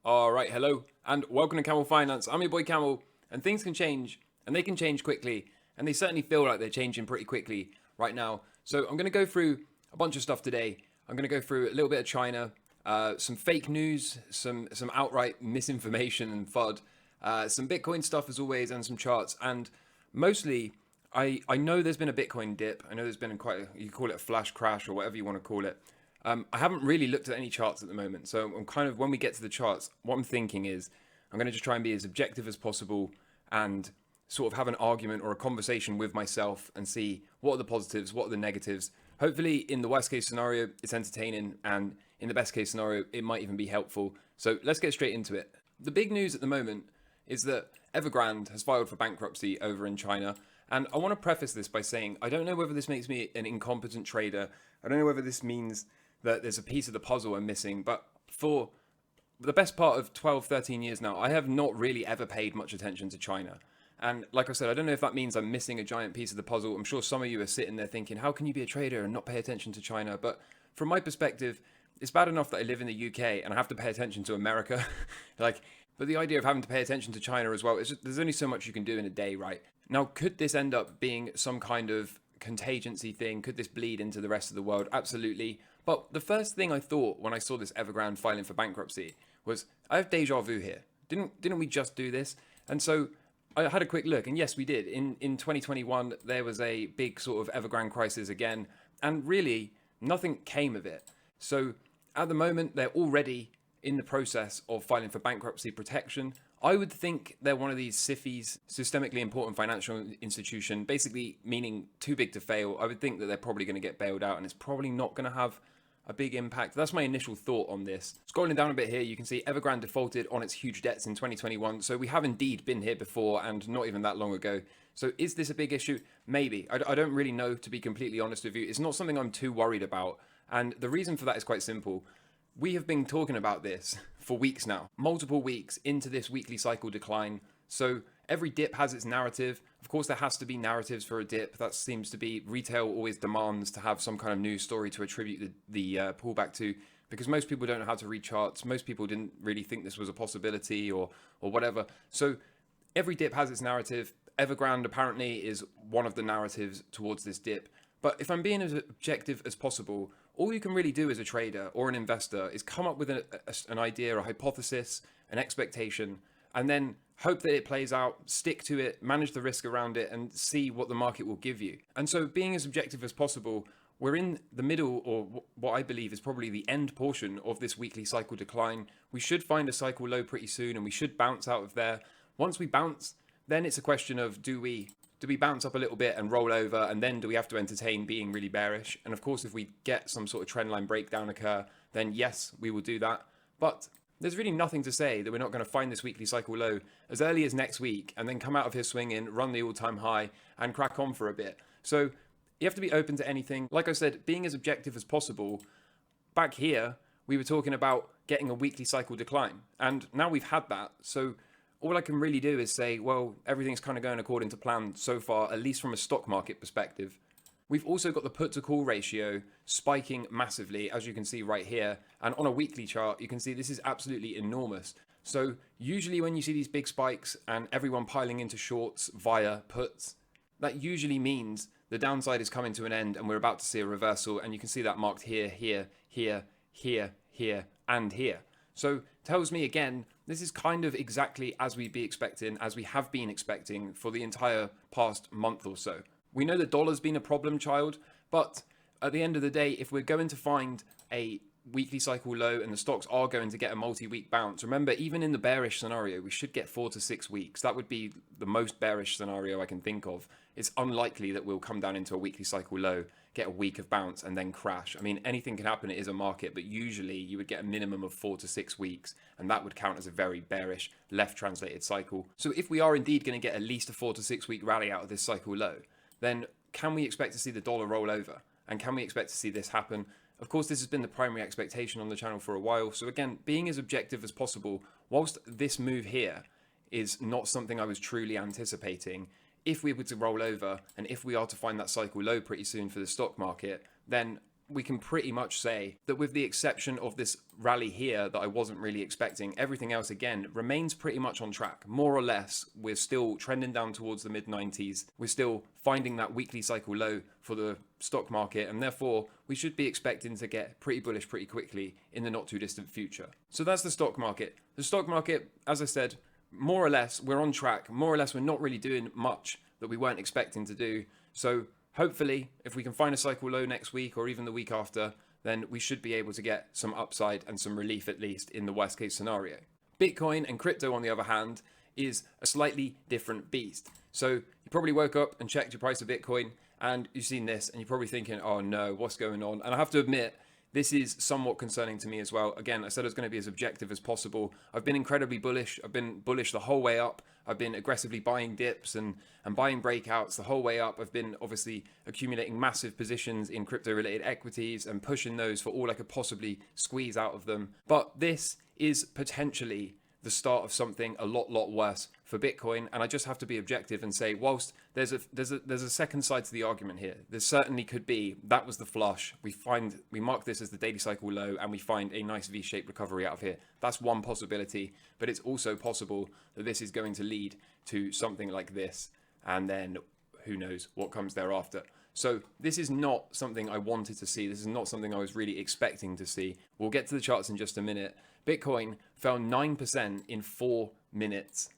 All right, hello, and welcome to Camel Finance. I'm your boy Camel, and things can change, and they can change quickly, and they certainly feel like they're changing pretty quickly right now. So I'm going to go through a bunch of stuff today. I'm going to go through a little bit of China, some fake news, some outright misinformation and FUD, some Bitcoin stuff as always, and some charts. And mostly, I know there's been a Bitcoin dip. I know there's been you call it a flash crash or whatever you want to call it. I haven't really looked at any charts at the moment. So I'm kind of, when we get to the charts, what I'm thinking is I'm going to just try and be as objective as possible and sort of have an argument or a conversation with myself and see what are the positives, what are the negatives. Hopefully in the worst case scenario, it's entertaining, and in the best case scenario, it might even be helpful. So let's get straight into it. The big news at the moment is that Evergrande has filed for bankruptcy over in China. And I want to preface this by saying, I don't know whether this makes me an incompetent trader. I don't know whether this means that there's a piece of the puzzle I'm missing, but for the best part of 12, 13 years now, I have not really ever paid much attention to China. And like I said, I don't know if that means I'm missing a giant piece of the puzzle. I'm sure some of you are sitting there thinking, how can you be a trader and not pay attention to China? But from my perspective, it's bad enough that I live in the UK and I have to pay attention to America. But the idea of having to pay attention to China as well, there's only so much you can do in a day, right? Now, could this end up being some kind of contingency thing? Could this bleed into the rest of the world? Absolutely. But the first thing I thought when I saw this Evergrande filing for bankruptcy was, I have deja vu here. Didn't we just do this? And so I had a quick look, and yes, we did. In 2021, there was a big sort of Evergrande crisis again, and really nothing came of it. So at the moment, they're already in the process of filing for bankruptcy protection. I would think they're one of these SIFIs, systemically important financial institution, basically meaning too big to fail. I would think that they're probably going to get bailed out, and it's probably not going to have a big impact. That's my initial thought on this. Scrolling down a bit here, you can see Evergrande defaulted on its huge debts in 2021. So we have indeed been here before, and not even that long ago. So is this a big issue? Maybe. I don't really know, to be completely honest with you. It's not something I'm too worried about. And the reason for that is quite simple. We have been talking about this for weeks now, multiple weeks into this weekly cycle decline. So every dip has its narrative. Of course, there has to be narratives for a dip. That seems to be, retail always demands to have some kind of news story to attribute the pullback to, because most people don't know how to read charts. Most people didn't really think this was a possibility or whatever. So every dip has its narrative. Evergrande apparently is one of the narratives towards this dip. But if I'm being as objective as possible, all you can really do as a trader or an investor is come up with an idea, a hypothesis, an expectation, and then hope that it plays out, stick to it, manage the risk around it, and see what the market will give you. And so being as objective as possible, we're in the middle, or what I believe is probably the end portion of this weekly cycle decline. We should find a cycle low pretty soon, and we should bounce out of there. Once we bounce, then it's a question of, do we bounce up a little bit and roll over, and then do we have to entertain being really bearish? And of course, if we get some sort of trendline breakdown occur, then yes, we will do that. But there's really nothing to say that we're not going to find this weekly cycle low as early as next week, and then come out of here swinging, run the all-time high, and crack on for a bit. So you have to be open to anything. Like I said, being as objective as possible. Back here, we were talking about getting a weekly cycle decline, and now we've had that. So all I can really do is say, well, everything's kind of going according to plan so far, at least from a stock market perspective. We've also got the put to call ratio spiking massively, as you can see right here. And on a weekly chart, you can see this is absolutely enormous. So usually when you see these big spikes and everyone piling into shorts via puts, that usually means the downside is coming to an end and we're about to see a reversal. And you can see that marked here, here, here, here, here, and here. So tells me again, this is kind of exactly as we'd be expecting, as we have been expecting for the entire past month or so. We know the dollar's been a problem child, but at the end of the day, if we're going to find a weekly cycle low and the stocks are going to get a multi-week bounce, remember, even in the bearish scenario, we should get 4 to 6 weeks. That would be the most bearish scenario I can think of. It's unlikely that we'll come down into a weekly cycle low, get a week of bounce, and then crash. I mean, anything can happen. It is a market, but usually you would get a minimum of 4 to 6 weeks, and that would count as a very bearish left translated cycle. So if we are indeed going to get at least a 4 to 6 week rally out of this cycle low, then can we expect to see the dollar roll over? And can we expect to see this happen? Of course, this has been the primary expectation on the channel for a while. So again, being as objective as possible, whilst this move here is not something I was truly anticipating, if we were to roll over and if we are to find that cycle low pretty soon for the stock market, then we can pretty much say that with the exception of this rally here that I wasn't really expecting, everything else again remains pretty much on track. More or less, we're still trending down towards the mid 90s. We're still finding that weekly cycle low for the stock market, and therefore we should be expecting to get pretty bullish pretty quickly in the not too distant future. So that's the stock market. The stock market, as I said, more or less we're on track. More or less we're not really doing much that we weren't expecting to do. So hopefully, if we can find a cycle low next week or even the week after, then we should be able to get some upside and some relief, at least in the worst case scenario. Bitcoin and crypto, on the other hand, is a slightly different beast. So you probably woke up and checked your price of Bitcoin and you've seen this and you're probably thinking, oh no, what's going on? And I have to admit, this is somewhat concerning to me as well. Again, I said I was going to be as objective as possible. I've been incredibly bullish. I've been bullish the whole way up. I've been aggressively buying dips and buying breakouts the whole way up. I've been obviously accumulating massive positions in crypto-related equities and pushing those for all I could possibly squeeze out of them. But this is potentially the start of something a lot worse for Bitcoin, and I just have to be objective and say, whilst there's a second side to the argument here, there certainly could be that was the flush. We mark this as the daily cycle low, and we find a nice V-shaped recovery out of here. That's one possibility, but it's also possible that this is going to lead to something like this, and then who knows what comes thereafter. So this is not something I wanted to see. This is not something I was really expecting to see. We'll get to the charts in just a minute. Bitcoin fell 9% in 4 minutes.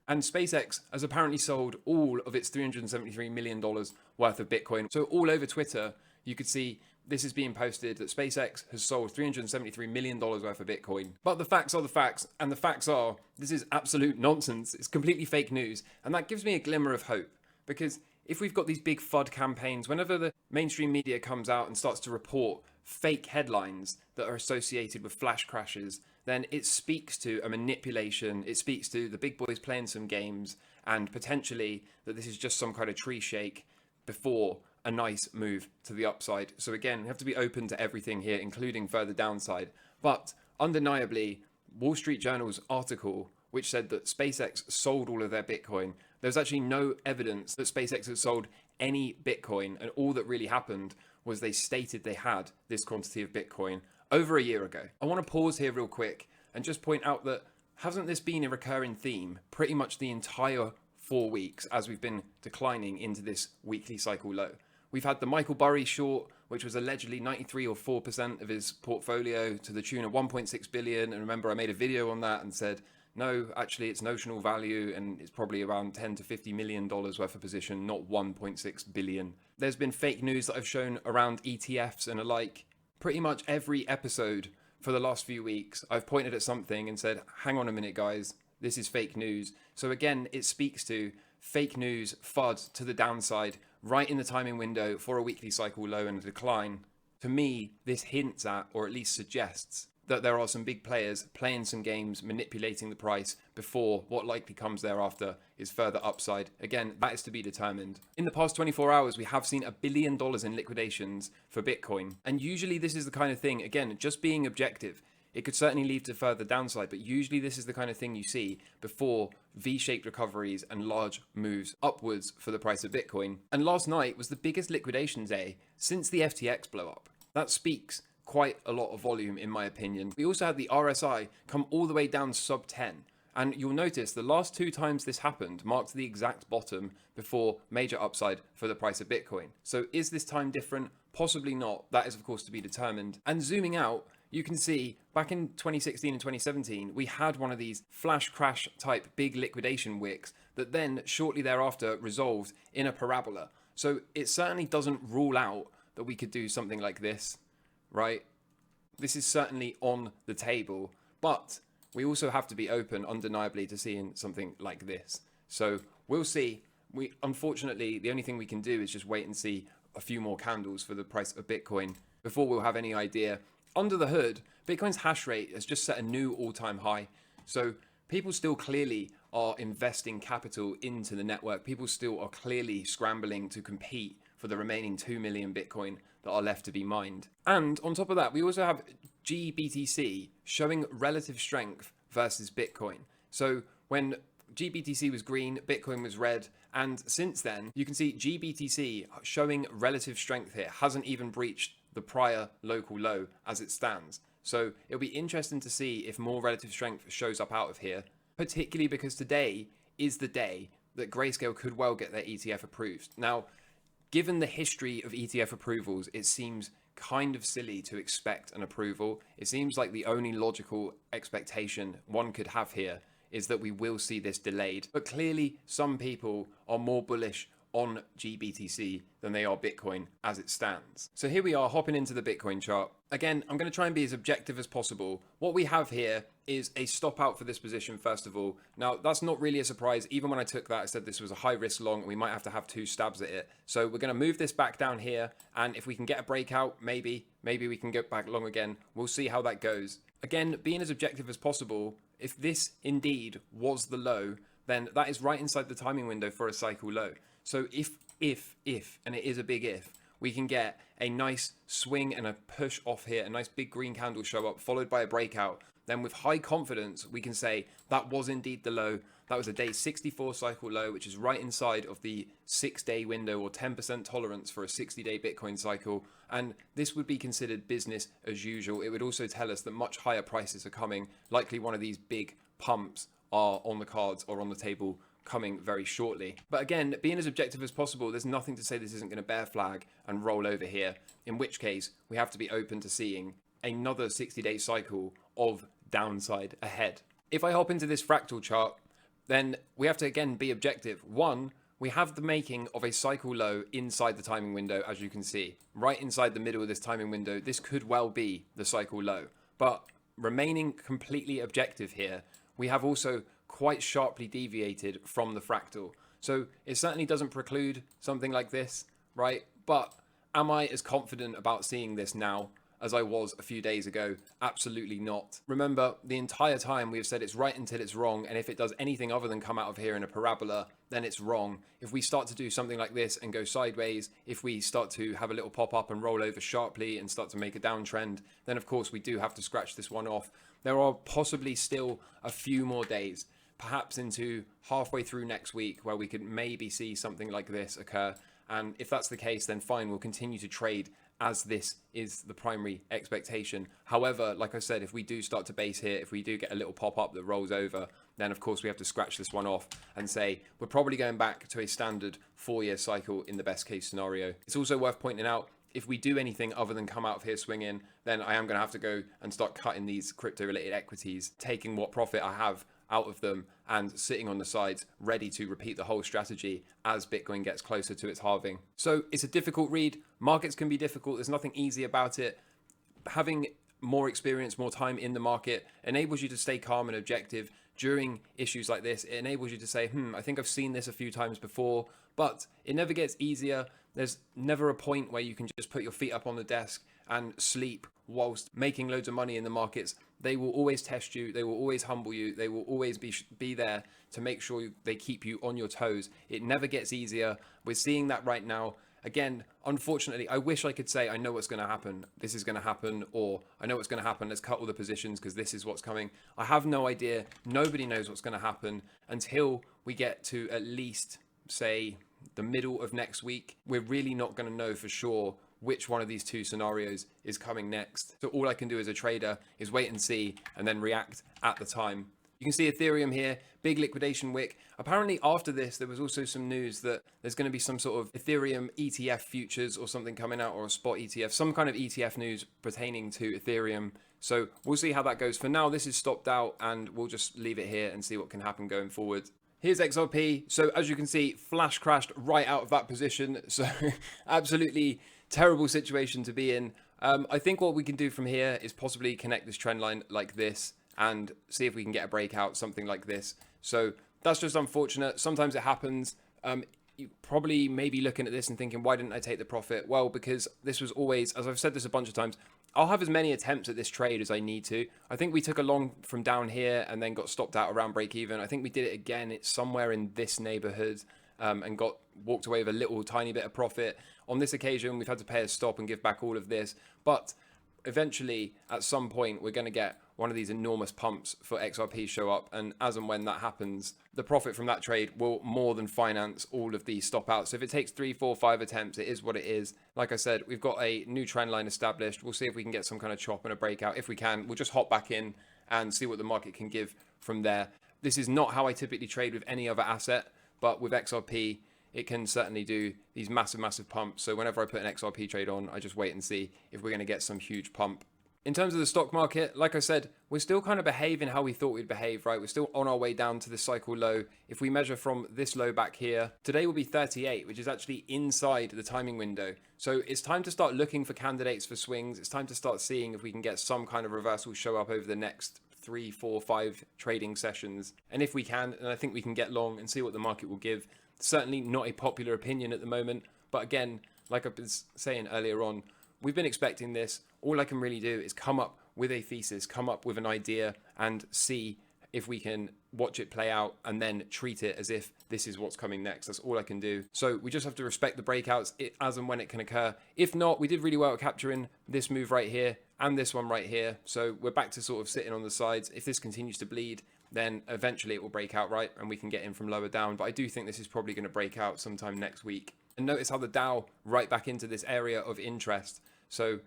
And SpaceX has apparently sold all of its $373 million worth of Bitcoin. So all over Twitter, you could see this is being posted that SpaceX has sold $373 million worth of Bitcoin. But the facts are the facts, and the facts are this is absolute nonsense. It's completely fake news. And that gives me a glimmer of hope, because if we've got these big FUD campaigns, whenever the mainstream media comes out and starts to report fake headlines that are associated with flash crashes, then it speaks to a manipulation. It speaks to the big boys playing some games, and potentially that this is just some kind of tree shake before a nice move to the upside. So again, we have to be open to everything here, including further downside. But undeniably, Wall Street Journal's article, which said that SpaceX sold all of their Bitcoin, there's actually no evidence that SpaceX has sold any Bitcoin, and all that really happened was they stated they had this quantity of Bitcoin over a year ago. I want to pause here real quick and just point out that hasn't this been a recurring theme pretty much the entire 4 weeks as we've been declining into this weekly cycle low? We've had the Michael Burry short, which was allegedly 93 or 4% of his portfolio to the tune of 1.6 billion. And remember, I made a video on that and said, no, actually it's notional value and it's probably around 10 to $50 million worth of position, not 1.6 billion. There's been fake news that I've shown around ETFs and alike. Pretty much every episode for the last few weeks, I've pointed at something and said, hang on a minute, guys, this is fake news. So again, it speaks to fake news, FUD to the downside, right in the timing window for a weekly cycle low and a decline. To me, this hints at, or at least suggests, that there are some big players playing some games, manipulating the price before what likely comes thereafter is further upside. Again, that is to be determined. In the past 24 hours, we have seen $1 billion in liquidations for Bitcoin. And usually this is the kind of thing, again, just being objective, it could certainly lead to further downside, but usually this is the kind of thing you see before V-shaped recoveries and large moves upwards for the price of Bitcoin. And last night was the biggest liquidation day since the FTX blow up. That speaks quite a lot of volume, in my opinion. We also had the RSI come all the way down sub 10. And you'll notice the last 2 times this happened marked the exact bottom before major upside for the price of Bitcoin. So is this time different? Possibly not. That is, of course, to be determined. And zooming out, you can see back in 2016 and 2017, we had one of these flash crash type big liquidation wicks that then shortly thereafter resolved in a parabola. So it certainly doesn't rule out that we could do something like this, right? This is certainly on the table, but we also have to be open undeniably to seeing something like this. So we'll see. Unfortunately, the only thing we can do is just wait and see a few more candles for the price of Bitcoin before we'll have any idea. Under the hood, Bitcoin's hash rate has just set a new all-time high. So people still clearly are investing capital into the network. People still are clearly scrambling to compete for the remaining 2 million Bitcoin that are left to be mined. And on top of that, we also have GBTC showing relative strength versus Bitcoin. So when GBTC was green, Bitcoin was red, and since then, you can see GBTC showing relative strength here, hasn't even breached the prior local low as it stands. So it'll be interesting to see if more relative strength shows up out of here, particularly because today is the day that Grayscale could well get their ETF approved. Now, given the history of ETF approvals, it seems kind of silly to expect an approval. It seems like the only logical expectation one could have here is that we will see this delayed. But clearly, some people are more bullish on GBTC than they are Bitcoin as it stands. So here we are hopping into the Bitcoin chart. Again, I'm going to try and be as objective as possible. What we have here is a stop out for this position, first of all. Now, that's not really a surprise. Even when I took that, I said this was a high risk long and we might have to have 2 stabs at it. So we're going to move this back down here. And if we can get a breakout, maybe we can get back long again. We'll see how that goes. Again, being as objective as possible, if this indeed was the low, then that is right inside the timing window for a cycle low. So if, and it is a big if, we can get a nice swing and a push off here, a nice big green candle show up, followed by a breakout, then with high confidence, we can say that was indeed the low. That was a day 64 cycle low, which is right inside of the 6-day window or 10% tolerance for a 60-day Bitcoin cycle. And this would be considered business as usual. It would also tell us that much higher prices are coming. Likely one of these big pumps are on the cards or on the table coming very shortly. But again, being as objective as possible, there's nothing to say this isn't going to bear flag and roll over here, in which case we have to be open to seeing another 60-day cycle of downside ahead. If I hop into this fractal chart, then we have to again be objective. One, we have the making of a cycle low inside the timing window, as you can see. Right inside the middle of this timing window, this could well be the cycle low. But remaining completely objective here, we have also quite sharply deviated from the fractal. So it certainly doesn't preclude something like this, right? But am I as confident about seeing this now as I was a few days ago? Absolutely not. Remember, the entire time we have said it's right until it's wrong, and if it does anything other than come out of here in a parabola, then it's wrong. If we start to do something like this and go sideways, if we start to have a little pop up and roll over sharply and start to make a downtrend, then of course we do have to scratch this one off. There are possibly still a few more days, perhaps into halfway through next week, where we could maybe see something like this occur. And if that's the case, then fine, we'll continue to trade as this is the primary expectation. However, like I said, if we do start to base here, if we do get a little pop up that rolls over, then of course we have to scratch this one off and say we're probably going back to a standard 4-year cycle in the best case scenario. It's also worth pointing out, if we do anything other than come out of here swinging, then I am going to have to go and start cutting these crypto related equities, taking what profit I have out of them and sitting on the sides ready to repeat the whole strategy as Bitcoin gets closer to its halving. So it's a difficult read. Markets can be difficult. There's nothing easy about it. Having more experience, more time in the market enables you to stay calm and objective during issues like this. It enables you to say, I think I've seen this a few times before, but it never gets easier. There's never a point where you can just put your feet up on the desk and sleep whilst making loads of money in the markets. They will always test you. They will always humble you. They will always be there to make sure they keep you on your toes. It never gets easier. We're seeing that right now. Again, unfortunately, I wish I could say, I know what's going to happen. This is going to happen, or I know what's going to happen. Let's cut all the positions because this is what's coming. I have no idea. Nobody knows what's going to happen until we get to at least, say, the middle of next week. We're really not going to know for sure which one of these two scenarios is coming next. So all I can do as a trader is wait and see and then react at the time. You can see Ethereum here, big liquidation wick. Apparently after this, there was also some news that there's going to be some sort of Ethereum ETF futures or something coming out, or a spot ETF, some kind of ETF news pertaining to Ethereum. So we'll see how that goes. For now, this is stopped out and we'll just leave it here and see what can happen going forward. Here's XRP. So as you can see, flash crashed right out of that position. So absolutely terrible situation to be in. I think what we can do from here is possibly connect this trend line like this and see if we can get a breakout, something like this. So that's just unfortunate. Sometimes it happens. You probably may be looking at this and thinking, why didn't I take the profit? Well, because this was always, as I've said this a bunch of times, I'll have as many attempts at this trade as I need to. I think we took a long from down here and then got stopped out around break even. I think we did it again. It's somewhere in this neighborhood and walked away with a little tiny bit of profit. On this occasion, we've had to pay a stop and give back all of this. But eventually, at some point, we're going to get one of these enormous pumps for XRP show up, and as and when that happens, the profit from that trade will more than finance all of these stop outs. So if it takes 3, 4, 5 attempts, it is what it is. Like I said, we've got a new trend line established. We'll see if we can get some kind of chop and a breakout. If we can, we'll just hop back in and see what the market can give from there. This is not how I typically trade with any other asset, but with XRP, it can certainly do these massive pumps. So whenever I put an XRP trade on, I just wait and see if we're going to get some huge pump. In terms of the stock market, like I said, we're still kind of behaving how we thought we'd behave, right? We're still on our way down to the cycle low. If we measure from this low back here, today will be 38, which is actually inside the timing window. So it's time to start looking for candidates for swings. It's time to start seeing if we can get some kind of reversal show up over the next 3, 4, 5 trading sessions. And if we can, then I think we can get long and see what the market will give. Certainly not a popular opinion at the moment. But again, like I was saying earlier on, we've been expecting this. All I can really do is come up with a thesis, come up with an idea, and see if we can watch it play out and then treat it as if this is what's coming next. That's all I can do. So we just have to respect the breakouts as and when it can occur. If not, we did really well at capturing this move right here and this one right here. So we're back to sort of sitting on the sides. If this continues to bleed, then eventually it will break out, right? And we can get in from lower down. But I do think this is probably going to break out sometime next week. And notice how the Dow right back into this area of interest. So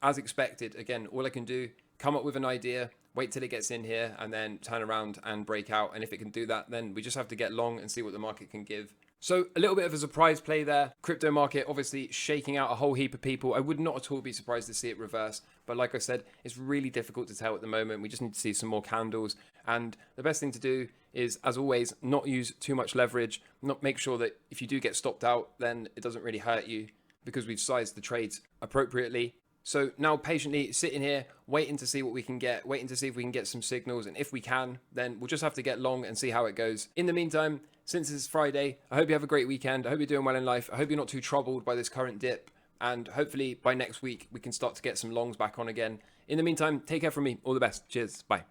as expected, again, all I can do, come up with an idea, wait till it gets in here, and then turn around and break out. And if it can do that, then we just have to get long and see what the market can give. So a little bit of a surprise play there. Crypto market obviously shaking out a whole heap of people. I would not at all be surprised to see it reverse. But like I said, it's really difficult to tell at the moment. We just need to see some more candles. And the best thing to do is, as always, not use too much leverage. Not make sure that if you do get stopped out, then it doesn't really hurt you because we've sized the trades appropriately. So now patiently sitting here, waiting to see what we can get, waiting to see if we can get some signals. And if we can, then we'll just have to get long and see how it goes. In the meantime, since it's Friday, I hope you have a great weekend. I hope you're doing well in life. I hope you're not too troubled by this current dip. And hopefully by next week, we can start to get some longs back on again. In the meantime, take care from me. All the best. Cheers. Bye.